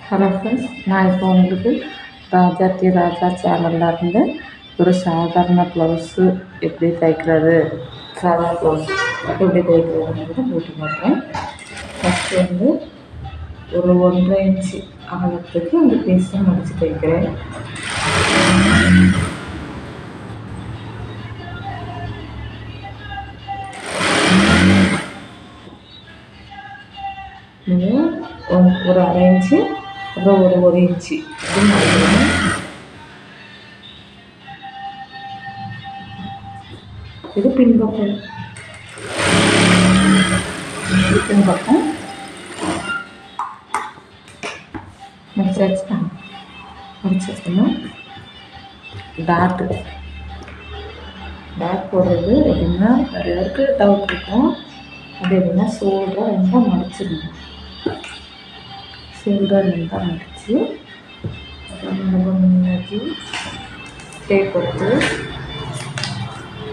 Hello friends, நான் இப்போ உங்களுக்கு ராஜாத்தி ராஜா சேனலில் இருந்து ஒரு சாதாரண ப்ளவுஸு எப்படி தைக்கிறது, சாதா ப்ளவுஸ் எப்படி தைக்கிறதுங்கிறத போட்டு காட்டுறேன். ஃபஸ்ட்டு வந்து ஒரு 1.5 இன்ச்சு அகலத்துக்கு அந்த பீஸை மடித்து தைக்கிறேன். ஒரு 1/2 இன்ச்சு, அப்புறம் ஒரு இன்ச்சு இது பின்பக்கம் முடிச்சிருக்கோம்னா டாட் போடுறது எப்படின்னா நிறைய பேருக்கு டவுட் இருக்கும். அது எப்படின்னா ஷோல்டர் ரெண்டாக மடிச்சிடணும். ஷோல்டர் ரெண்டாக மடித்து முன்னாடி டேப் போட்டு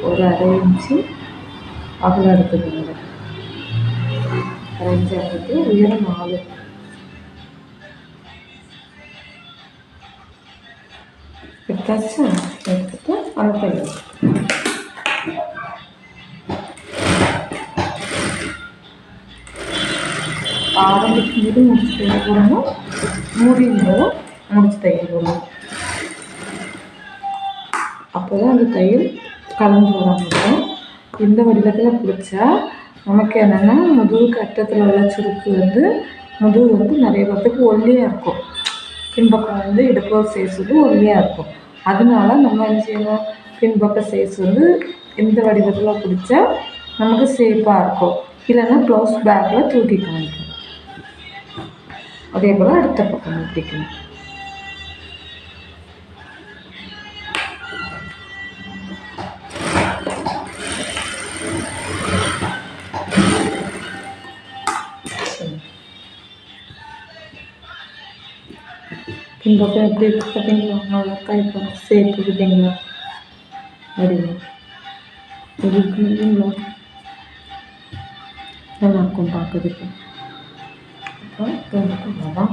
ஒரு 1/2 இன்ச்சு அகலம் எடுத்துக்கோங்க. 1/2 இன்ச்சு அகலத்துக்கு உயரம் 4 எடுத்தாச்சு. எடுத்துட்டு அந்த தையல் ஆரம்பிக்கும் போது முடிச்சு தையல் போடணும், முடியும் போது முடிச்சு தையல் போடணும். அப்போ தான் அந்த தையல் கலந்து வராமல் இந்த வடிவத்தில் பிடிச்சா நமக்கு என்னென்னா முதுகு கட்டத்தில் உள்ள சுருக்கு வந்து முதுகு வந்து நிறைய பேர்த்துக்கு ஒல்லியாக இருக்கும். பின்பக்கம் வந்து இடுப்பு சைஸ் வந்து ஒல்லியாக இருக்கும். அதனால நம்ம என்ன செய்யணும், பின்பக்க சைஸ் வந்து இந்த வடிவத்தில் பிடிச்சா நமக்கு சேஃபாக இருக்கும். இல்லைன்னா ப்ளவுஸ் பேக்கில் தூக்கி காமிக்கும். அதே போல் அடுத்த பக்கம் பிடிக்கணும். பின்பக்கம் எப்படி பார்த்தீங்களா, நல்லா இப்போ சேர்த்து விட்டீங்களா வடிவம் இருக்குங்களா, நல்லாயிருக்கும் பார்க்குறதுக்கு. அப்புறம் தான்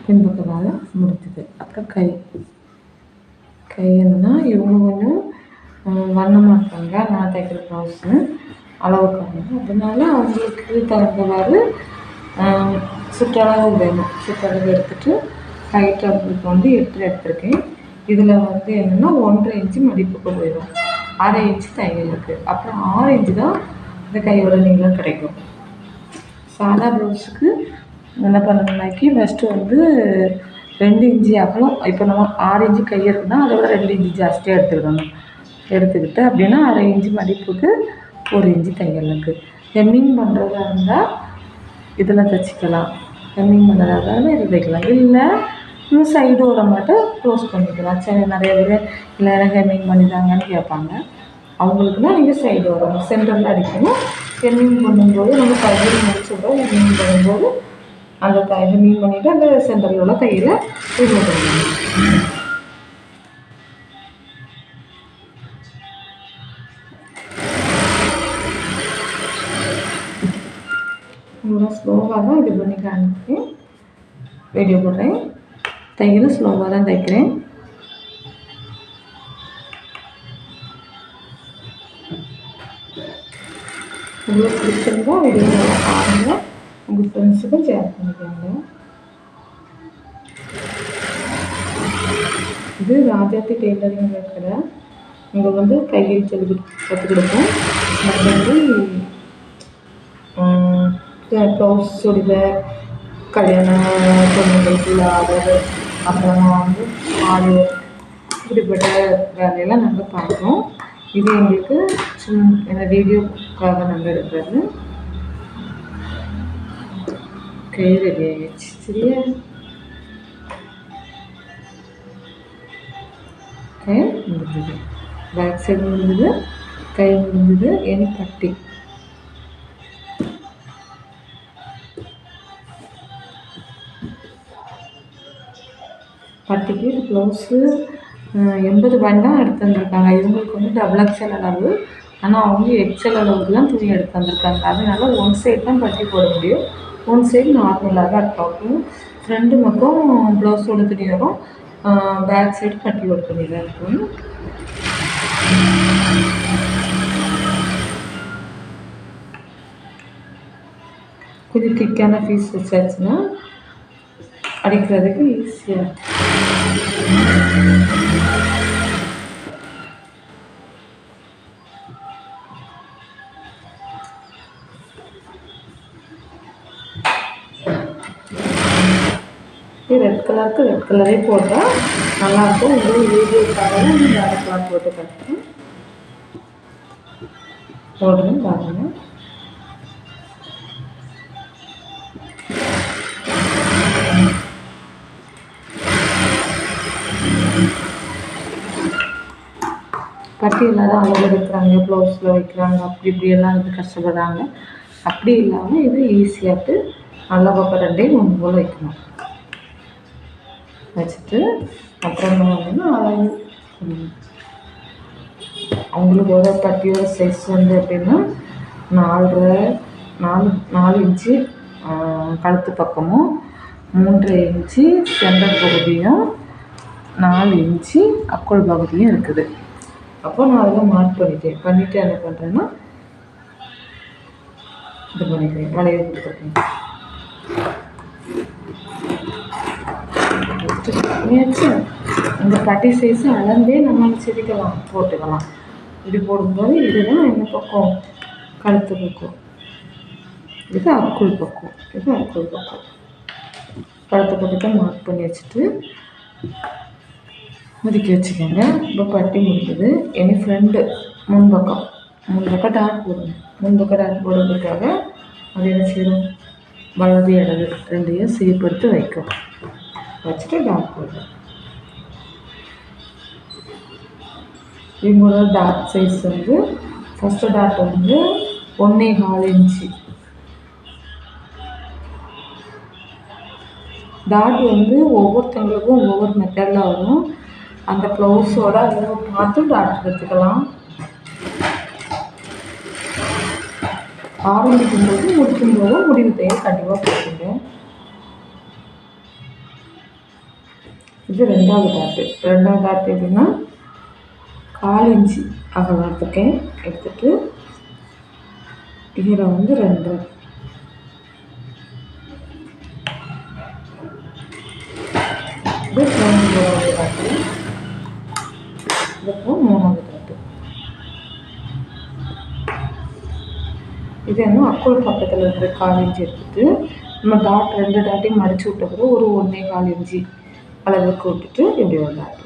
பின்பக்கத்தால் முடிச்சது. அப்புறம் கை என்னன்னா இவங்க கொஞ்சம் வண்ணமாக இருப்பாங்க. நான் தைக்கிற ப்ளவுஸு அளவுக்காக, அதனால அவங்களுக்கு தகுந்தவாறு சுற்றளவு வேணும். சுற்றளவு எடுத்துகிட்டு ஹைட் அவங்களுக்கு வந்து 8 எடுத்திருக்கேன். இதில் வந்து என்னென்னா 1.5 இன்ச்சு மடிப்புக்கு போயிடும். 1/2 இன்ச்சு தையலுக்கு, அப்புறம் 6 இன்ச்சு தான் இந்த கையோட நீளம் கிடைக்கும். சாதா ப்ளவுஸுக்கு என்ன பண்ணணும்னாக்கி ஃபஸ்ட்டு வந்து 2 இன்ச்சு அகலம். இப்போ நம்ம 6 இன்ச்சு கை இருக்குன்னா அதை விட 2 இன்ச்சு ஜாஸ்தியாக எடுத்துக்கணும். எடுத்துக்கிட்டு அப்படின்னா 1/2 இன்ச்சு மடிப்புக்கு 1 இன்ச்சு தையலுக்கு. ஹெம்மிங் பண்ணுறதா இருந்தால் இதில் தைச்சிக்கலாம். ஹெம்மிங் பண்ணுறதா இருந்தாலும் இதில் தைக்கலாம். இல்லை இன்னும் சைடு ஓரம் மட்டும் க்ளோஸ் பண்ணிக்கலாம். சரி, நிறைய பேர் இல்லை எனக்கு ஹெம்மிங் பண்ணித்தாங்கன்னு கேட்பாங்க. அவங்களுக்குன்னா நீங்கள் சைடு ஓரம் சென்டரில் அடிக்கணும். ஹெம்மிங் பண்ணும்போது நம்ம தையல் முடிச்சுடுறோம். ஹெம்மிங் பண்ணும்போது அந்த ஹெம்மிங் பண்ணிவிட்டு அந்த சென்டரில் உள்ள தையலை ரிமூவ் பண்ணணும். ஸ்லோவாக தான் இது பண்ணி காமிக்கிறேன், வீடியோ போடுறேன். தையலும் ஸ்லோவாக தான் தைக்கிறேன். உங்களுக்கு பிடிச்சிருந்தா வீடியோ நல்லா பாருங்கள், உங்கள் ஃப்ரெண்ட்ஸுக்கும் ஷேர் பண்ணிக்கோங்க. இது ராஜாத்தி டெய்லரிங் இருக்கிற இங்கே வந்து கையில் சொல்லி கற்றுக் கொடுப்போம். மற்றபடி ப்ளவுஸ், சுடிதார், கல்யாண பொண்ணுங்களுக்கு ஆர்டர், அப்புறமா வந்து ஆடு இப்படிப்பட்ட வேலையெல்லாம் நாங்கள் பார்ப்போம். இது எங்களுக்கு இந்த வீடியோக்காக நாங்கள் எடுக்கிறது. கை ரெடி ஆகிடுச்சு. சரியா, கை முடிஞ்சது, பேக் சைடு முடிஞ்சது, கை முடிஞ்சது. இனி பட்டி. பட்டிக்கு ப்ளவுஸு 80 பாயிண்ட் தான் எடுத்து வந்துருக்காங்க. இவங்களுக்கு வந்து டபுள் எக்ஸ்எல் அளவு ஆனால் அவங்க எக்ஸல் அளவுக்கு தான் துணி எடுத்து வந்திருக்காங்க. அதனால ஒன் சைடு தான் பட்டி போட முடியும். ஒன் சைடு நார்மலாக தான் இருக்கும். ஃப்ரண்ட் மட்டும் ப்ளவுஸோட துணி வரும், பேக் சைடு பட்டியோட துணி தான் இருக்கும். கொஞ்சம் திக்கான பீஸ் வச்சாச்சுன்னா அடிக்கிறதுக்கு ஈஸியாக. ரெட் கலருக்கு ரெட் கலரே போட்டால் நல்லாயிருக்கும். உங்களுக்கு வீடியோக்காக தான் வேறு கலர் போட்டு கட்டுறேன். போடுறேன் பாருங்கள். பட்டியில் தான் அளவு எடுக்கிறாங்க, ப்ளவுஸில் வைக்கிறாங்க, அப்படி இப்படியெல்லாம் வந்து கஷ்டப்படுறாங்க. அப்படி இல்லாமல் இது ஈஸியாகிட்டு நல்ல பக்கம் ரெண்டையும் ஒன்று போல் வைக்கணும். வச்சுட்டு அப்புறமா வந்து அளவு அவங்களுக்கு ஒரு பட்டியோட சைஸ் வந்து எப்படின்னா 4 இன்ச்சு கழுத்து பக்கமும், 3.5 இன்ச்சு சென்டர் பகுதியும், 4 இன்ச்சு அக்குள் பகுதியும் இருக்குது. அப்போ நான் அதில் மார்க் பண்ணிவிட்டு என்ன பண்ணுறேன்னா இது பண்ணிக்கிறேன், வளைய கொடுத்துருக்கேன். இந்த பட்டி சைஸு அளந்தே நம்ம செதுக்கலாம், போட்டுக்கலாம். இப்படி போடும்போது இதுதான் என்ன பக்கம், கழுத்து பக்கம், இது அக்குள் பக்கம், இது அக்குள் பக்கம். கழுத்து பக்கத்தை மார்க் பண்ணி வச்சுட்டு ஒதுக்கி வச்சுக்கோங்க. இப்போ பட்டி முடிக்குது. இனி ஃப்ரெண்டு முன்பக்கம் டாட் போடுங்க. முன்பக்கம் டாட் போடுறதுக்காக அது என்ன செய்யணும், வலது இடது ரெண்டையும் சீர்படுத்தி வைக்கும். வச்சுட்டு டாட் போடுறோம். இவங்களோட டாட் சைஸ் வந்து ஃபஸ்ட்டு டாட் வந்து 1.25 இன்ச்சு. டாட் வந்து ஒவ்வொருத்தவங்களுக்கும் ஒவ்வொரு மெத்தடில் வரும். அந்த ப்ளவுஸோட அளவு பார்த்து டாட் எடுத்துக்கலாம். ஆரம்பிக்கும்போது முடிக்கும்போது முடிவு தையல் கண்டிப்பாக போட்டுங்க. இது ரெண்டாவது டாட் எப்படின்னா 1/4 இன்ச்சு அகலம் எடுத்துக்கேன். எடுத்துட்டு இதில் வந்து 2 இது 3வது டாட்டு, இதுக்கு 3வது டாட்டு. இது என்ன அக்குள் பக்கத்தில் இருக்கிற 1/4 இன்ச்சு எடுத்துட்டு நம்ம டாட் 2 டாட்டையும் மடித்து விட்ட பிறகு ஒரு 1.25 இன்ச்சு அளவுக்கு விட்டுட்டு இப்படி ஒரு டாட்.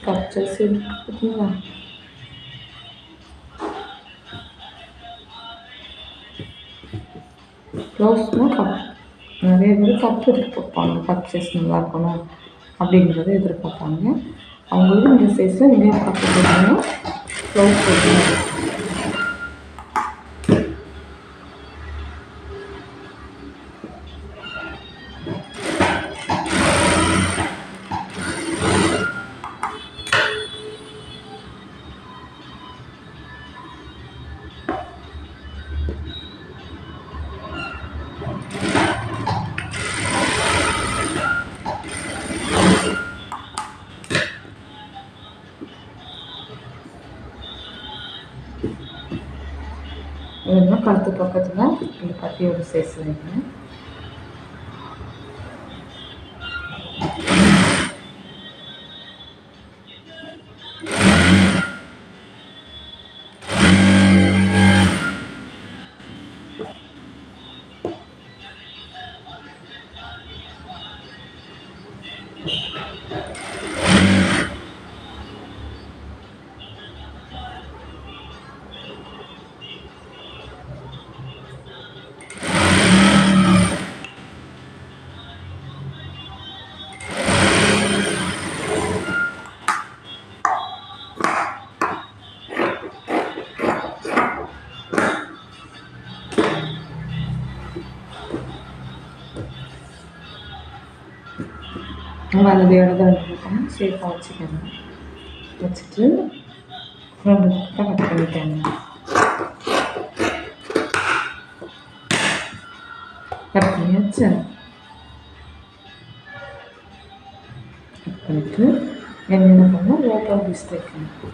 கப்சல்ஸ் இருக்குங்களா, ப்ளவுஸ்னால் கப் நிறைய பேர் கப் எதிர்பார்ப்பாங்க. கப் சைஸ் நல்லா இருக்கணும் அப்படிங்கிறத எதிர்பார்ப்பாங்க. அவங்களுக்கு இந்த சைஸில் நீங்கள் கப் போட்டீங்கன்னா ப்ளவுஸ் போட்டுருங்க. இதுனா கழுத்து பக்கத்தில் இந்த பட்டியோட சைஸ் வைக்கணும். வலதையோட ரெண்டு பக்கமும் சேஃபாக வச்சுக்கணும். வச்சுட்டு ரெண்டு பக்கம் கட் பண்ணிக்கணும். கட் பண்ணியாச்சு. கட் பண்ணிவிட்டு என்ன பண்ணால் ஓப்பன் பீஸ் தைக்கணும்.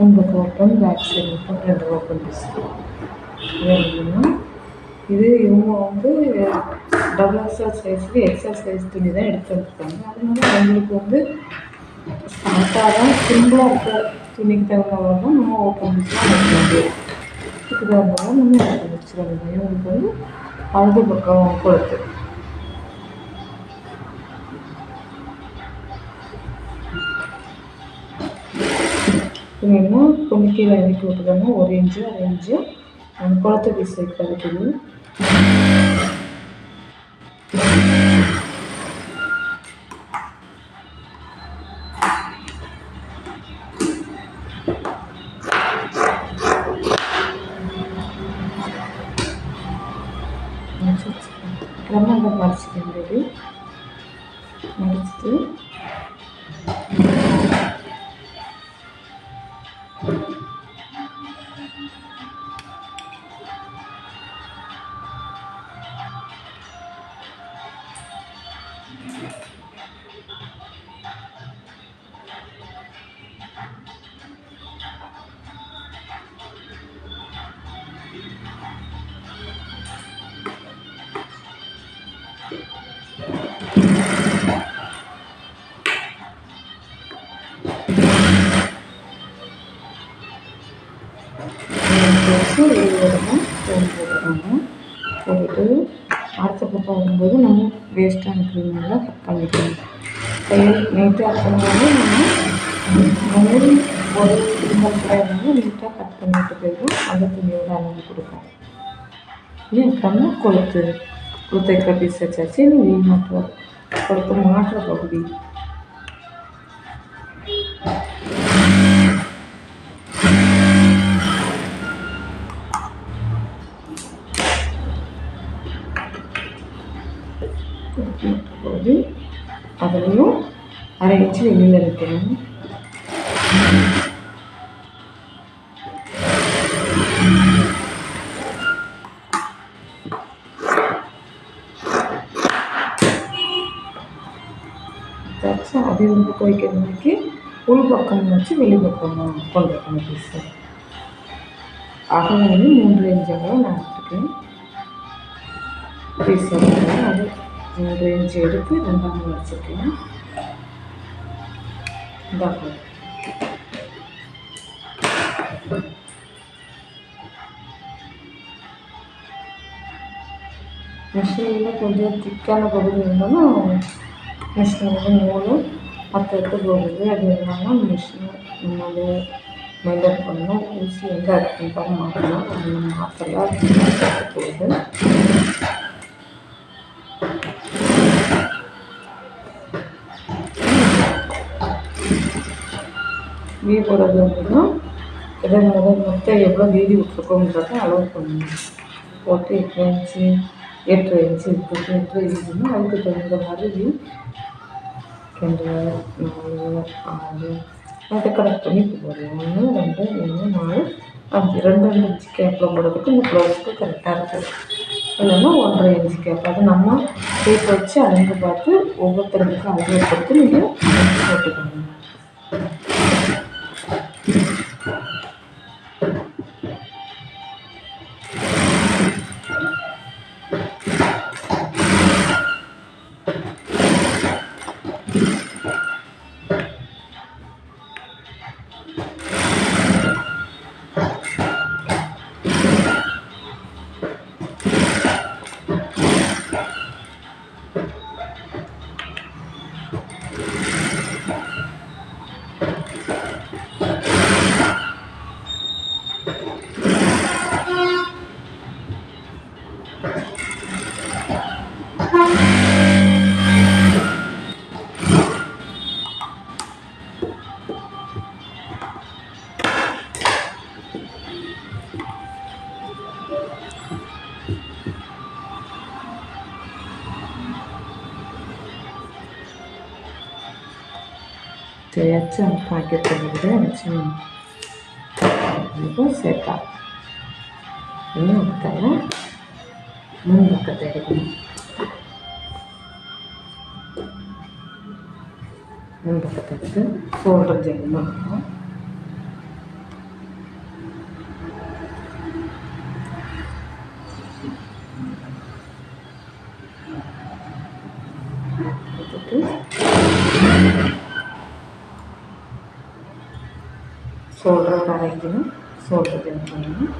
உங்களுக்கு ஓப்பன் பேக் சைடு ஓப்பன், ரெண்டு ஓப்பன் பீஸ் வேணும்னா இது இவங்க வந்து டபுள் எக்ஸ்எல் சைஸுக்கு எக்ஸ்எல் சைஸ் துணி தான் எடுத்து வந்துருக்காங்க. அதனால அவங்களுக்கு வந்து ஸ்மார்ட்டாக தான் சிம்பிளாக இருக்கிற துணிக்கு தகுந்தவரை தான் நம்ம ஓப்பன் பீஸ்லாம் வைக்க முடியும். இதுக்கு தகுந்தவரை நம்ம ஓப்பன் வச்சுருவாங்க. இவங்களுக்கு வந்து வலது பக்கம் கொடுத்து வேணும்னா துணிக்கு இறக்கி விட்டுருக்காங்க. 1 இன்ச்சு 1 இன்ச்சு குளத்து பீஸ் வைக்கிறதுக்கு. ரொம்ப மடிச்சுக்க வேண்டியது. மடிச்சுட்டு போட்டுட்டு அடுத்த பக்கம் வரும்போது நம்ம வேஸ்ட்டாக இருக்கிறதுனால கட் பண்ணிக்கலாம். தையல் நீட்டாக இருக்கிறதுனால நம்ம ஒரு சிம்பிள் கூட இருந்தாலும் நீட்டாக கட் பண்ணிட்டு போயிடும். அந்த துணியோட அளவு கொடுக்கும். அப்புறமா கொளுத்து வைக்கிற பீஸ் வச்சாச்சு. நீ மாட்டுவோம் கொளுத்து மாட்டுற பகுதி போது அதுலேயும் 1/2 இன்ச்சு வெளியில் வைக்கணும். அதே ஒரு பக்கம் வைக்கிறதுக்கு உள் பக்கம் வச்சு வெளி பக்கம் கொண்டு வரணும் பீஸு. அகலம் வந்து 3 இன்ச்சு அகலம் நான் எடுத்துக்கேன். பீஸ் அது 3 இன்ச்சு எடுத்து 2ஆம் வச்சுருக்கேன். மிஷினில் கொஞ்சம் திக்கான பகுதி இருந்தாலும் மிஷினில் வந்து நூல் பத்து போகுது. அது இல்லாமல் மிஷினை நம்ம மெயின்டைன் பண்ணணும். ஊசி எங்கே இருக்குன்னு மாற்றணும். அது மாற்றலாம் போகுது. வீ போடுறது அப்படின்னா இதை மொத்தம் எவ்வளோ வீதி விட்டுருக்கோங்கிறத அளவு பண்ணணும். போட்டு 8 இன்ச்சு 8 இன்ச்சு இருக்குது. 8 இன்ச்சுன்னா அதுக்கு தகுந்த மாதிரி 2 4 6 அதை கரெக்ட் பண்ணி போடுவோம். 1 2 3 4 5 2 இன்ச்சு கேப்பில் போடுறதுக்கு இந்த ப்ளவுஸுக்கு கரெக்டாக இருக்குது. இல்லைன்னா 1.5 இன்ச்சு கேப் அது நம்ம டேப் வச்சு அளந்து பார்த்து ஒவ்வொருத்தருக்கு அளவு கொடுத்து நீங்கள் போட்டுக்கணும். எச்சம் பாக்கெட் பண்ணிக்கிட்டு எச்சம் சேர்த்தா இன்னும் பக்கத்தை 3 பக்கத்தை எடுக்கணும். 3 பக்கத்தை எடுத்து ஷோல்டர் ஜாயின் பண்ணணும். ஷோல்டர் அரைக்கணும். ஷோல்டர் ஜாயின் பண்ணணும்.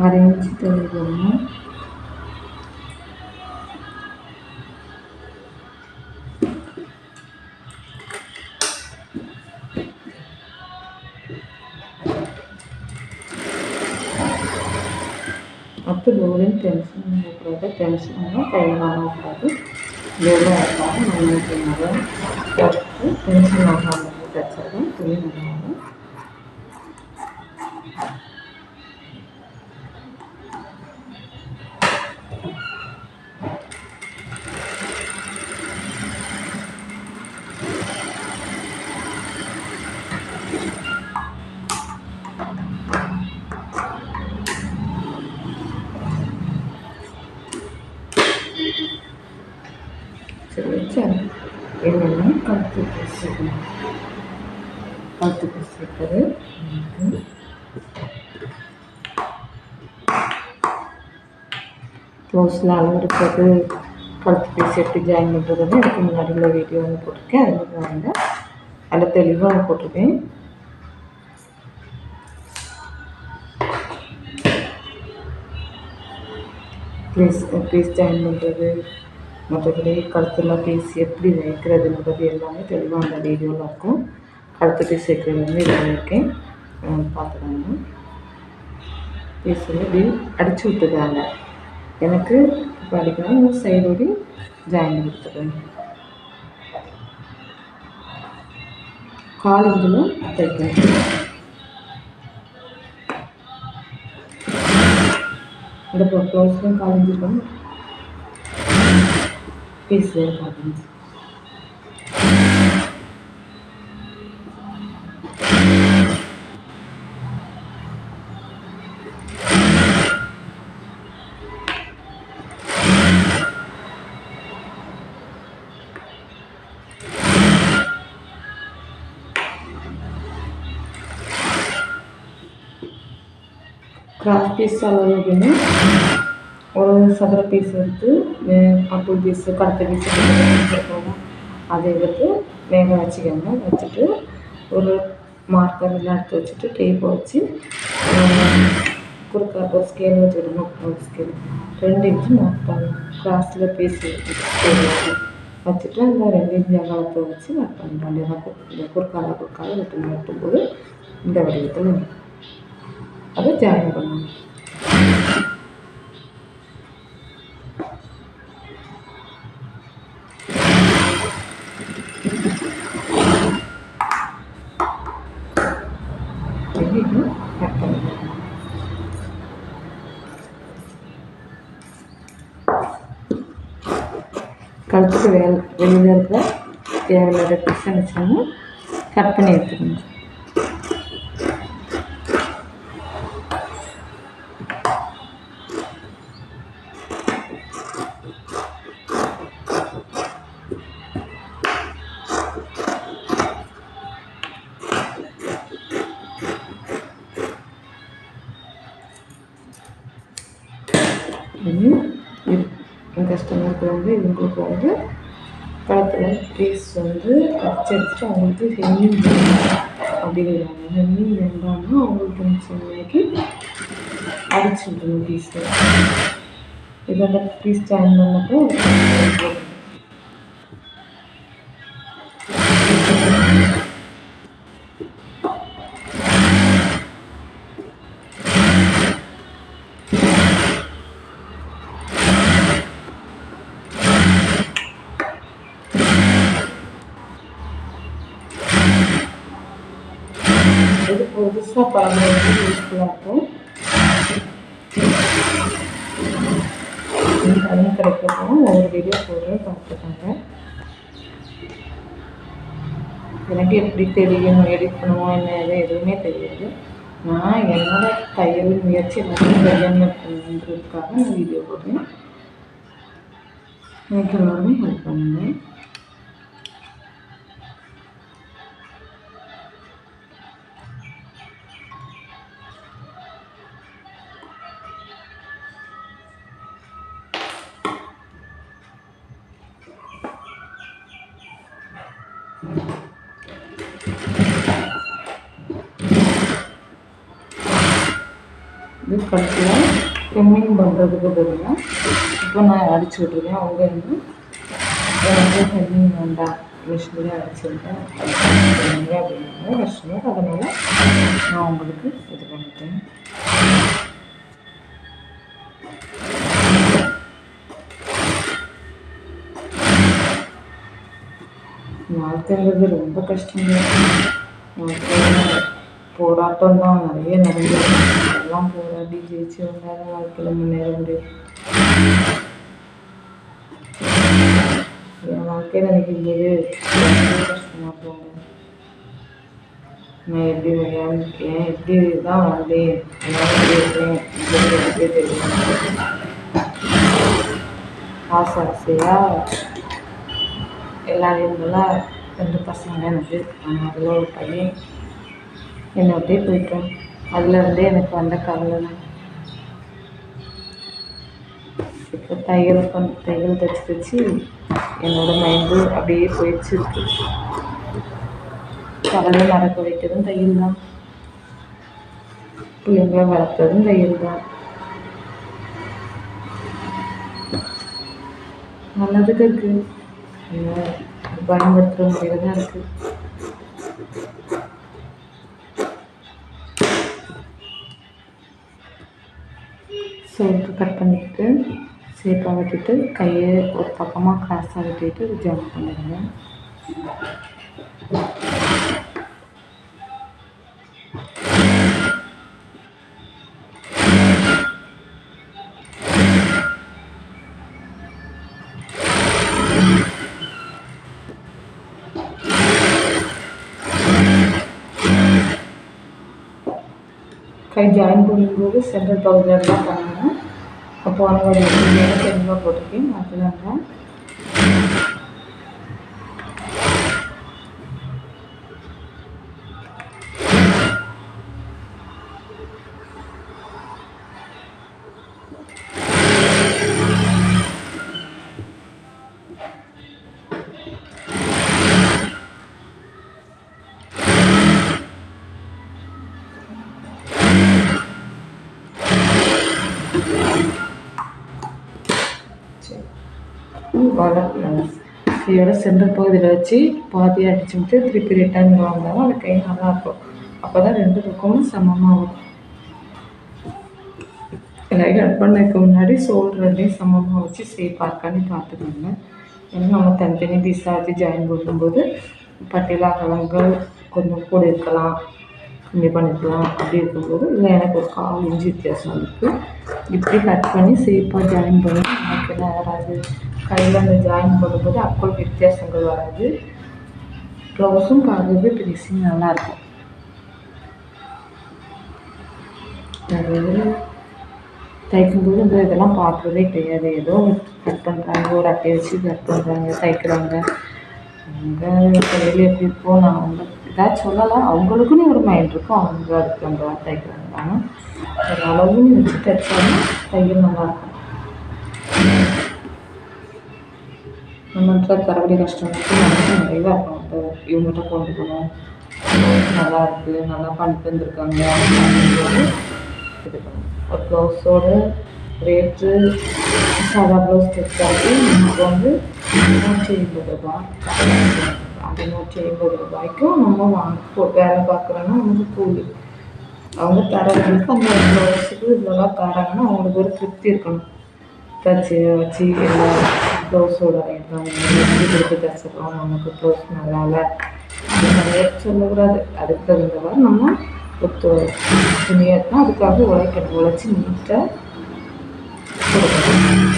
அரைஞ்சி தெளிக்கணும். அப்போ லோலையும் டென்ஷன் கூடாது. டென்ஷன் கையில் ஆகக்கூடாது. லோலாக இருக்காது. நம்மளுக்கு நிறையா போட்டு டென்ஷன் ஆகாமல் தைச்சாலும் துணி நல்லா ஆகும். சரி வச்சா என்னென்னா கழுத்து பீஸ் சேர்க்கணும். கழுத்து பீஸ் சேர்க்கிறது க்ளோஸில் அளவு எடுக்கிறது, கழுத்து பீஸ் எப்படி ஜாயின் பண்ணுறதுன்னு இதுக்கு முன்னாடி உள்ள வீடியோ ஒன்று போட்டிருக்கேன். அதில் பாருங்க, அதில் தெளிவாக போட்டிருக்கேன். பீஸ் ஜாயின் பண்ணுறது, மற்றபடி கழுத்தில் பீஸ் எப்படி வைக்கிறதுன்றது எல்லாமே தெளிவாக அந்த வீடியோவில் இருக்கும். கழுத்து பீஸ் வைக்கிறது வந்து இதில் இருக்கேன், பார்த்துக்கோங்க. பீஸ் வந்து இப்படி அடித்து விட்டுருக்காங்க. எனக்கு இப்போ அடிக்கணும். ஒரு சைடோடி ஜாயின் கொடுத்துருக்கேன். 1/4 இன்ச்சில் தைக்கணும். இந்த ப்ளவுஸ்லையும் 1/4 இன்ச்சு இருக்கணும். பீஸ்லையும் 1/4 இன்ச்சு. கிராஸ் பீஸ் அளவு அப்படின்னா ஒரு சதுர பீஸ் எடுத்து அப்புள் பீஸு கடத்த பீஸு எடுத்துக்கோங்க. அதை எடுத்து வேக வச்சுக்கோங்க. வச்சுட்டு ஒரு மார்க்கர் எல்லாம் எடுத்து வச்சுட்டு டேப்பை வச்சு குறுக்கா ஒரு ஸ்கேல் வச்சுக்கணும். ஒரு ஸ்கேல் 2 இன்ச்சு மார்க் பண்ணணும். கிராஸில் பீஸ் வச்சுட்டு அந்த 2 இன்ச்சு அகலத்தை வச்சு மார்க் பண்ணிடலாம். இந்த குறுக்கால வெட்டும்போது இந்த வடிவத்தில் அதை ஜாயின் பண்ணணும். கழுத்துக்கு வெளியில் இருக்கிற தேவையில்லாத பீஸ் வச்சுக்கோங்க. கட் பண்ணி எடுத்துக்கணும். கஸ்டமருக்கு வந்து இவங்களுக்கு வந்து கழுத்தில் பீஸ் வந்து அடிச்சுட்டு அவங்களுக்கு ஹெம்மிங் அப்படிங்கிறாங்க. ஹெம்மிங் வேண்டாம்னா அவங்களுக்கு சொன்னாக்கி அடிச்சு விடணும் பீஸு. இதெல்லாம் பீஸ் ஜாயின் பண்ணப்போ இது புதுசாக பழகிறதுக்கு யூஸ்ஃபுல்லாக இருக்கும். டைம் கிடைக்கிறப்போ ஒவ்வொரு வீடியோ போடுறது பார்த்துக்காங்க. எனக்கு எப்படி தெரியும் எடிட் பண்ணுவோம் என்ன எதுவுமே தெரியாது. நான் என்னோட தையல் முயற்சி எல்லாத்தையும் தெரியாமல் பண்ணுறதுக்காக நான் வீடியோ போடுறேன். எனக்கு எல்லாருமே ஹெல்ப் பண்ணுங்க. இது கடைசியாக ஹெம்மிங் பண்ணுறதுக்கு பதிலாக இப்போ நான் அடிச்சு விட்ருக்கேன். அவங்க வந்து எனக்கு ஹெம்மிங் வேண்டாம் மிஷினில் அடிச்சுருக்கேன் அப்படின்னாங்க கஸ்டமர். அதனால் நான் உங்களுக்கு இது பண்ணிட்டேன். வாழ்க்கைங்கிறது ரொம்ப கஷ்டங்க. போராட்டம் தான் நிறைய நடந்துருக்கு. எல்லாம் போராடி ஜெயிச்சு வந்தாலும் வாழ்க்கையில் முன்னேற முடியும். என் வாழ்க்கையில் நினைக்கும் போது கஷ்டமாக போங்க. நான் எப்படி விளையாண்டுருக்கேன், எப்படி தான் வந்தேன், எப்படி இருக்கேன் அப்படிங்கிறதுக்கே தெரியும். ஆசையாக எல்லாரையும் 2 பசங்க எனக்கு. அதில் ஒரு பையன் என்னை அப்படியே போயிட்டோம். அதுலேருந்தே எனக்கு வந்த கவலை தான். இப்போ தையல் தைச்சி என்னோடய மைண்டு அப்படியே போயிடுச்சு இருக்கு. கவலை நடக்க வைக்கிறதும் தையல் தான், பிள்ளைங்களை வளர்த்ததும் தையல் தான். நல்லதுக்கு இருக்குது, பயன்படுத்துகிற முறையில் தான் இருக்குது. சோல்ட்ரு கட் பண்ணிவிட்டு சேப்பாக வெட்டிட்டு கையை ஒரு பக்கமாக கிராஸாக வெட்டிட்டு ஜாயின் பண்ணிடுங்க. கை ஜாயின் பண்ணும்போது சென்ட்ரல் பகுதியில் தான் பண்ணணும். அப்போ அவங்க தெளிவாக போட்டிருக்கேன் அதுதாங்க. கையோட சென்டர் பகுதியில் வச்சு பாதியாக அடிச்சு விட்டு திருப்பி ரிட்டர்ன் வாங்கினாலும் அந்த கை நல்லாயிருக்கும். அப்போ தான் 2 பக்கமும் சமமாக வரும். எல்லாம் கட் பண்ணதுக்கு முன்னாடி ஷோல்டர்லேயும் சமமாக வச்சு சேஃபாக இருக்கான்னு பார்த்துக்கோங்க. ஏன்னா நம்ம தனித்தனி பீஸாக வச்சு ஜாயின் பண்ணும்போது பட்டியல் அகலங்கள் கொஞ்சம் கூட இருக்கலாம், கம்மி பண்ணிக்கலாம். அப்படி இருக்கும்போது இல்லை எனக்கு ஒரு 1/4 இன்ச்சு வித்தியாசம் இருக்குது. இப்படி கட் பண்ணி சேஃபாக ஜாயின் பண்ணி நமக்கு என்ன வராது, கையில் அந்த ஜாயின் பண்ணும்போது அப்போ வித்தியாசங்கள் வராது. ப்ளவுஸும் பார்க்கறது ஃபினிஷிங் நல்லாயிருக்கும். தைக்கும்போது இந்த இதெல்லாம் பார்க்குறதே கிடையாது. ஏதோ கட் பண்ணுறாங்க, ஒரு அட்டையை வச்சு கட் பண்ணுறாங்க, தைக்கிறாங்க. அவங்க கையில் எப்படி இருக்கோ நான் அவங்க ஏதாச்சும் சொல்லலாம். அவங்களுக்குன்னு ஒரு மைண்ட் இருக்கும், அவங்க அதுக்கு அந்த தைக்கிறாங்க. ஆனால் ஒரு அளவுன்னு வச்சு தைச்சாலும் தையல் நல்லாயிருக்கும். நம்மகிட்ட தரக்கூடிய கஷ்டங்களுக்கு நமக்கு நிறையா இருக்கும். அந்த இவங்ககிட்ட கொண்டு போகணும், நல்லா இருக்குது, நல்லா பண்ணி தந்துருக்காங்க அப்படிங்கும்போது இது பண்ணும். ஒரு ப்ளவுஸோட ரேட்டு சாதா ப்ளவுஸ் தைச்சாலே நமக்கு வந்து 180 ரூபா. அந்த 180 ரூபாய்க்கும் நம்ம வேலை பார்க்குறோன்னா நமக்கு கூலி. அவங்க தரவங்களுக்கு அந்த ப்ளவுஸுக்கு இவ்வளோதான் தராங்கன்னா அவங்களுக்கு ஒரு திருப்தி இருக்கணும். தச்சு வச்சு எல்லா ப்ளவுஸோட எப்படி கொடுத்து தைச்சிடறோம், நமக்கு ப்ளவுஸ் நல்லா இல்லை அப்படின்னு சொல்லக்கூடாது. அதுக்கு தகுந்த மாதிரி நம்ம கொத்து துணியாக அதுக்காக உழைக்கணும். உழைச்சி நீட்டாக கொடுக்கணும்.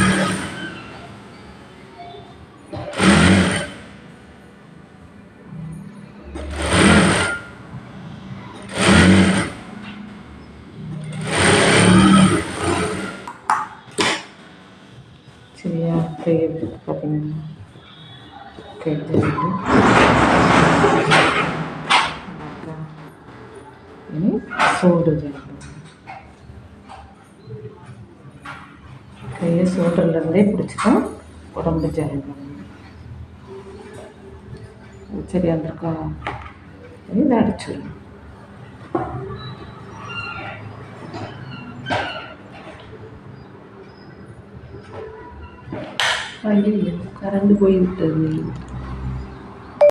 சரியா? கையை எடுத்து பார்த்தீங்கன்னா கையில் இனி ஷோல்டர் ஜாயின் பண்ணுங்க. கையை ஷோல்டர்லேருந்தே பிடிச்சி தான் உடம்பு ஜாயின் பண்ணணும். சரியா இருந்திருக்கா? இதை அடிச்சிடணும். ஐயோ கரண்டு போய் விட்டது.